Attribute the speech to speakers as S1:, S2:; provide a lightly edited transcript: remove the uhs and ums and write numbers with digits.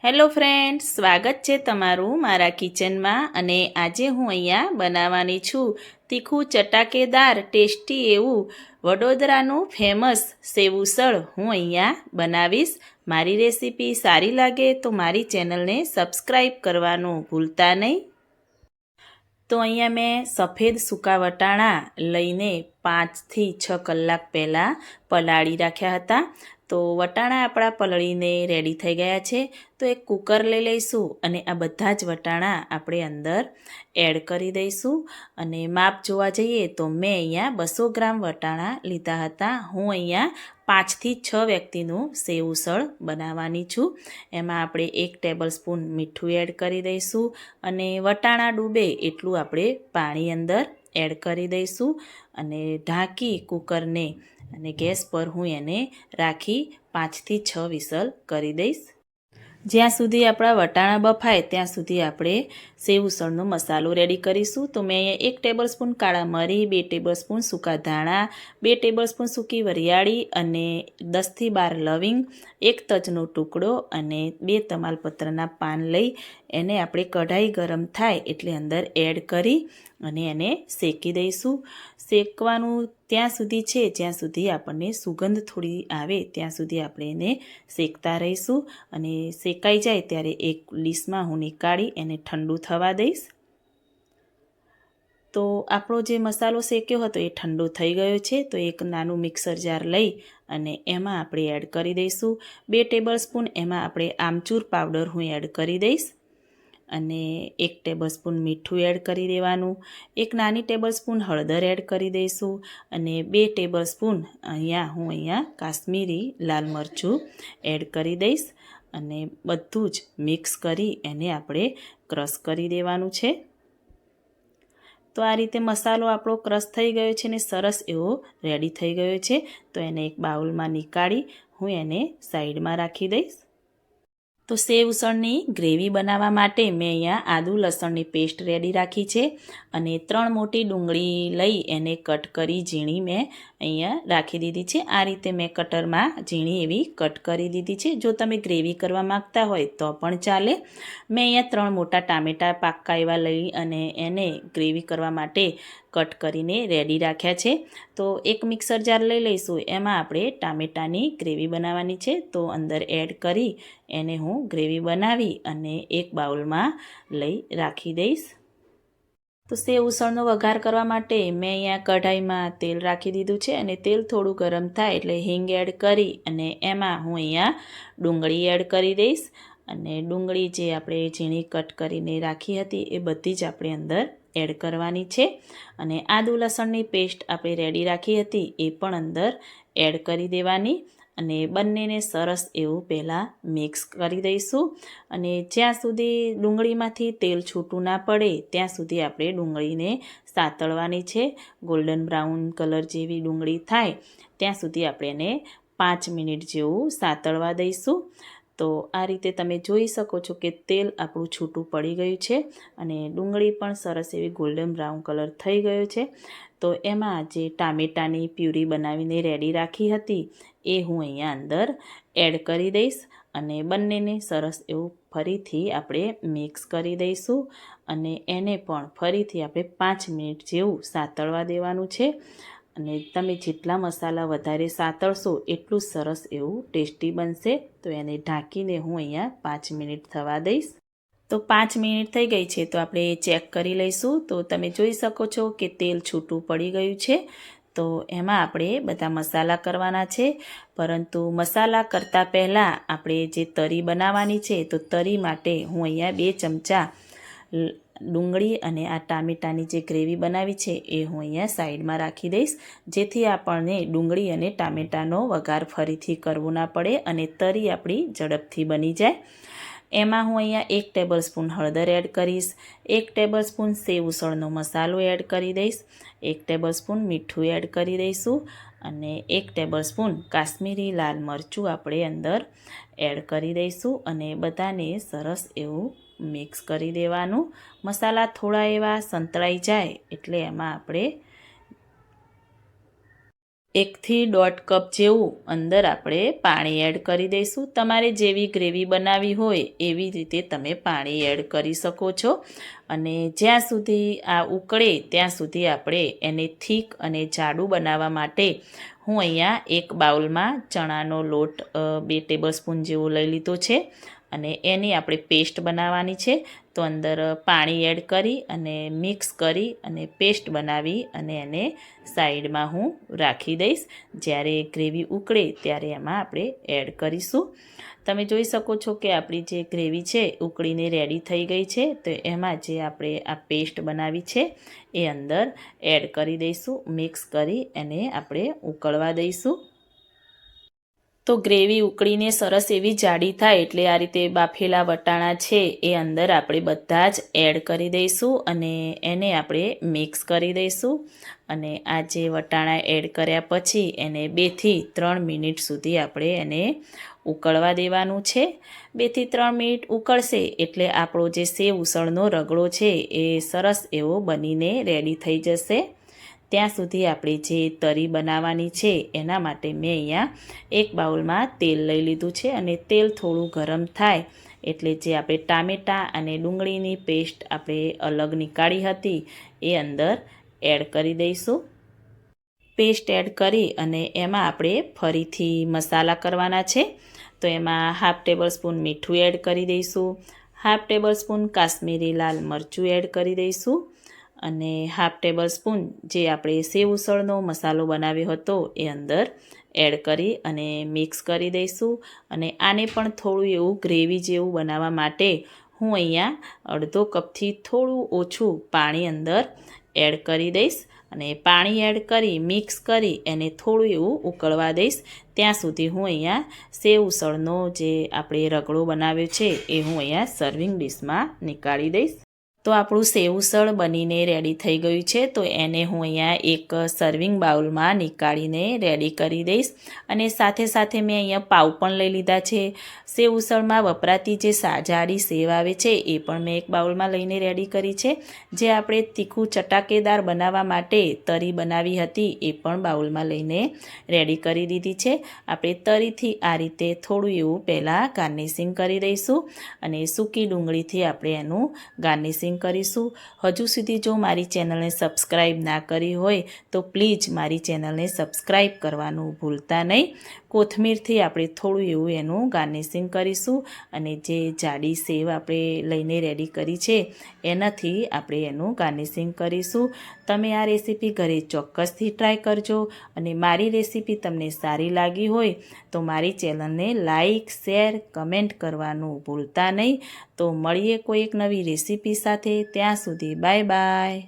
S1: Hello friends, સ્વાગત છે તમારું મારા કિચનમાં. અને આજે હું અહીંયા બનાવવાની છું તીખું ચટાકેદાર ટેસ્ટી એવું વડોદરાનું ફેમસ સેવ ઉસળ હું અહીંયા બનાવીશ. મારી રેસીપી સારી લાગે તો મારી ચેનલને સબસ્ક્રાઈબ કરવાનું ભૂલતા નહીં. તો અહીંયા મેં સફેદ સૂકા વટાણા લઈને 5થી 6 કલાક પહેલાં પલાળી રાખ્યા હતા. તો વટાણા આપણા પલળીને રેડી થઈ ગયા છે. તો એક કુકર લઈ લઈશું અને આ બધા જ વટાણા આપણે અંદર એડ કરી દઈશું. અને માપ જોવા જઈએ તો મેં અહીંયા 200 ગ્રામ વટાણા લીધા હતા. હું અહીંયા 5થી 6 વ્યક્તિનું સેવ ઉસળ બનાવવાની છું. એમાં આપણે 1 ટેબલ સ્પૂન મીઠું એડ કરી દઈશું અને વટાણા ડૂબે એટલું આપણે પાણી અંદર એડ કરી દઈશું અને ઢાંકી કુકરને અને ગેસ પર હું એને રાખી 5થી 6 વિસલ કરી દઈશ. જ્યાં સુધી આપણા વટાણા બફાય ત્યાં સુધી આપણે સેવ ઉસળનો મસાલો રેડી કરીશું. તો મેં અહીંયા 1 ટેબલ સ્પૂન કાળા મરી, 2 ટેબલ સ્પૂન સૂકા ધાણા, 2 ટેબલ સ્પૂન સૂકી વરિયાળી અને 10થી 12 લવિંગ, 1 તજનો ટુકડો અને 2 તમાલપત્રના પાન લઈ એને આપણે કઢાઈ ગરમ થાય એટલે અંદર એડ કરી અને એને શેકી દઈશું. શેકવાનું ત્યાં સુધી છે જ્યાં સુધી આપણને સુગંધ થોડી આવે ત્યાં સુધી આપણે એને શેકતા રહીશું. અને શેકાઈ જાય ત્યારે એક ડીશમાં હું નીકાળી એને ઠંડુ થવા દઈશ. તો આપણો જે મસાલો શેક્યો હતો એ ઠંડો થઈ ગયો છે. તો એક નાનું મિક્સર જાર લઈ અને એમાં આપણે એડ કરી દઈશું 2 ટેબલ સ્પૂન. એમાં આપણે આમચૂર પાવડર હું એડ કરી દઈશ અને 1 ટેબલ સ્પૂન મીઠું એડ કરી દેવાનું. 1 નાની ટેબલ સ્પૂન હળદર એડ કરી દઈશું અને 2 ટેબલ સ્પૂન અહીંયા કાશ્મીરી લાલ મરચું એડ કરી દઈશ અને બધું જ મિક્સ કરી એને આપણે ક્રશ કરી દેવાનું છે. તો આ રીતે મસાલો આપણો ક્રશ થઈ ગયો છે ને સરસ એવો રેડી થઈ ગયો છે. તો એને એક બાઉલમાં નીકાળી હું એને સાઈડમાં રાખી દઈશ. તો સેવ ઉસળની ગ્રેવી બનાવવા માટે મેં અહીંયા આદુ લસણની પેસ્ટ રેડી રાખી છે અને 3 મોટી ડુંગળી લઈ એને કટ કરી ઝીણી મેં અહીંયા રાખી દીધી છે. આ રીતે મેં કટરમાં ઝીણી એવી કટ કરી દીધી છે. જો તમે ગ્રેવી કરવા માગતા હોય તો પણ ચાલે. મેં અહીંયા 3 મોટા ટામેટાં પાક્કા એવા લઈ અને એને ગ્રેવી કરવા માટે કટ કરીને રેડી રાખ્યા છે. તો એક મિક્સર જાર લઈ લઈશું. એમાં આપણે ટામેટાની ગ્રેવી બનાવવાની છે. તો અંદર એડ કરી એને હું ગ્રેવી બનાવી અને એક બાઉલમાં લઈ રાખી દઈશ. તો સેવ ઉસળનો વઘાર કરવા માટે મેં અહીંયા કઢાઈમાં તેલ રાખી દીધું છે અને તેલ થોડું ગરમ થાય એટલે હિંગ એડ કરી અને એમાં હું અહીંયા ડુંગળી એડ કરી દઈશ. અને ડુંગળી જે આપણે ઝીણી કટ કરીને રાખી હતી એ બધી જ આપણે અંદર એડ કરવાની છે. અને આદુ લસણની પેસ્ટ આપણે રેડી રાખી હતી એ પણ અંદર એડ કરી દેવાની અને બંનેને સરસ એવું પહેલાં મિક્સ કરી દઈશું. અને જ્યાં સુધી ડુંગળીમાંથી તેલ છૂટું ના પડે ત્યાં સુધી આપણે ડુંગળીને સાતળવાની છે. ગોલ્ડન બ્રાઉન કલર જેવી ડુંગળી થાય ત્યાં સુધી આપણે એને 5 મિનિટ જેવું સાતળવા દઈશું. તો આ રીતે તમે જોઈ શકો છો કે તેલ આપણું છૂટું પડી ગયું છે અને ડુંગળી પણ સરસ એવી ગોલ્ડન બ્રાઉન કલર થઈ ગયો છે. તો એમાં જે ટામેટાની પ્યુરી બનાવીને રેડી રાખી હતી એ હું અહીંયા અંદર એડ કરી દઈશ અને બંનેને સરસ એવું ફરીથી આપણે મિક્સ કરી દઈશું અને એને પણ ફરીથી આપણે 5 મિનિટ જેવું સાતળવા દેવાનું છે. અને તમે જેટલા મસાલા વધારે સાતળશો એટલું સરસ એવું ટેસ્ટી બનશે. તો એને ઢાંકીને હું અહીંયા 5 મિનિટ થવા દઈશ. તો 5 મિનિટ થઈ ગઈ છે. તો આપણે ચેક કરી લઈશું. તો તમે જોઈ શકો છો કે તેલ છૂટું પડી ગયું છે. તો એમાં આપણે બધા મસાલા કરવાના છે. પરંતુ મસાલા કરતાં પહેલાં આપણે જે તરી બનાવવાની છે તો તરી માટે હું અહીંયા 2 ચમચા ડુંગળી અને આ ટામેટાની જે ગ્રેવી બનાવી છે એ હું અહીંયા સાઈડમાં રાખી દઈશ, જેથી આપણને ડુંગળી અને ટામેટાનો વઘાર ફરીથી કરવો ના પડે અને તરી આપણી ઝડપથી બની જાય. એમાં હું અહીંયા 1 ટેબલ સ્પૂન હળદર એડ કરીશ, 1 ટેબલ સ્પૂન સેવ ઉસળનો મસાલો એડ કરી દઈશ, 1 ટેબલ સ્પૂન મીઠું એડ કરી દઈશું અને 1 ટેબલ સ્પૂન કાશ્મીરી લાલ મરચું આપણે અંદર એડ કરી દઈશું અને બધાને સરસ એવું મિક્સ કરી દેવાનું. મસાલા થોડા એવા સંતળાઈ જાય એટલે એમાં આપણે 1 થી 1.5 કપ જેવું અંદર આપણે પાણી એડ કરી દઈશું. તમારે જેવી ગ્રેવી બનાવવી હોય એવી રીતે તમે પાણી એડ કરી શકો છો. અને જ્યાં સુધી આ ઉકળે ત્યાં સુધી આપણે એને થીક અને જાડું બનાવવા માટે હું અહીંયા એક બાઉલમાં ચણાનો લોટ 2 ટેબલસ્પૂન જેવો લઈ લીધો છે અને એની આપણે પેસ્ટ બનાવવાની છે. તો અંદર પાણી એડ કરી અને મિક્સ કરી અને પેસ્ટ બનાવી અને એને સાઈડમાં હું રાખી દઈશ. જ્યારે ગ્રેવી ઉકળે ત્યારે એમાં આપણે એડ કરીશું. તમે જોઈ શકો છો કે આપણી જે ગ્રેવી છે ઉકળીને રેડી થઈ ગઈ છે. તો એમાં જે આપણે આ પેસ્ટ બનાવી છે એ અંદર એડ કરી દઈશું. મિક્સ કરી એને આપણે ઉકળવા દઈશું. તો ગ્રેવી ઉકળીને સરસ એવી જાડી થાય એટલે આ રીતે બાફેલા વટાણા છે એ અંદર આપણે બધા જ એડ કરી દઈશું અને એને આપણે મિક્સ કરી દઈશું. અને આ જે વટાણા એડ કર્યા પછી એને 2 થી 3 મિનિટ સુધી આપણે એને ઉકળવા દેવાનું છે. 2 થી 3 મિનિટ ઉકળશે એટલે આપણો જે સેવ ઉસળનો રગડો છે એ સરસ એવો બનીને રેડી થઈ જશે. ત્યાં સુધી આપણે જે તરી બનાવવાની છે એના માટે મેં અહીંયા એક બાઉલમાં તેલ લઈ લીધું છે અને તેલ થોડું ગરમ થાય એટલે જે આપણે ટામેટાં અને ડુંગળીની પેસ્ટ આપણે અલગ નીકાળી હતી એ અંદર એડ કરી દઈશું. પેસ્ટ એડ કરી અને એમાં આપણે ફરીથી મસાલા કરવાના છે. તો એમાં 1/2 ટેબલસ્પૂન મીઠું એડ કરી દઈશું. 1/2 ટેબલસ્પૂન કાશ્મીરી લાલ મરચું એડ કરી દઈશું. અને 1/2 ટેબલસ્પૂન જે આપણે સેવ ઉસળનો મસાલો બનાવ્યો હતો એ અંદર એડ કરી અને મિક્સ કરી દઈશું. અને આને પણ થોડું એવું ગ્રેવી જેવું બનાવવા માટે હું અહીંયા 1/2 કપથી થોડું ઓછું પાણી અંદર એડ કરી દઈશ. અને પાણી એડ કરી મિક્સ કરી એને થોડું એવું ઉકળવા દઈશ. ત્યાં સુધી હું અહીંયા સેવ ઉસળનો જે આપણે રગડો બનાવ્યો છે એ હું અહીંયા સર્વિંગ ડીશમાં નીકાળી દઈશ. તો આપણું સેવ ઉસળ બનીને રેડી થઈ ગયું છે. તો એને હું અહીંયા એક સર્વિંગ બાઉલમાં નીકાળીને રેડી કરી દઈશ. અને સાથે સાથે મેં અહીંયા પાઉં પણ લઈ લીધા છે. સેવ ઉસળમાં વપરાતી જે જાડી સેવ આવે છે એ પણ મેં એક બાઉલમાં લઈને રેડી કરી છે. જે આપણે તીખું ચટાકેદાર બનાવવા માટે તરી બનાવી હતી એ પણ બાઉલમાં લઈને રેડી કરી દીધી છે. આપણે તરીથી આ રીતે થોડું એવું પહેલાં ગાર્નિશિંગ કરી દઈશું અને સૂકી ડુંગળીથી આપણે એનું ગાર્નિશિંગ કરીશું. હજુ સુધી જો મારી ચેનલને સબસ્ક્રાઈબ ના કરી હોય તો પ્લીઝ મારી ચેનલને સબસ્ક્રાઈબ કરવાનું ભૂલતા નહીં. કોથમીરથી આપણે થોડું એવું એનું ગાર્નિશિંગ કરીશું અને જે જાડી સેવ આપણે લઈને રેડી કરી છે એનાથી આપણે એનું ગાર્નિશિંગ કરીશું. તમે આ રેસીપી ઘરે ચોક્કસથી ટ્રાય કરજો. અને મારી રેસીપી તમને સારી લાગી હોય તો મારી ચેનલને લાઈક, શેર, કમેન્ટ કરવાનું ભૂલતા નહીં. તો મળીએ કોઈ એક નવી રેસીપી સાથે. ત્યાં સુધી બાય બાય.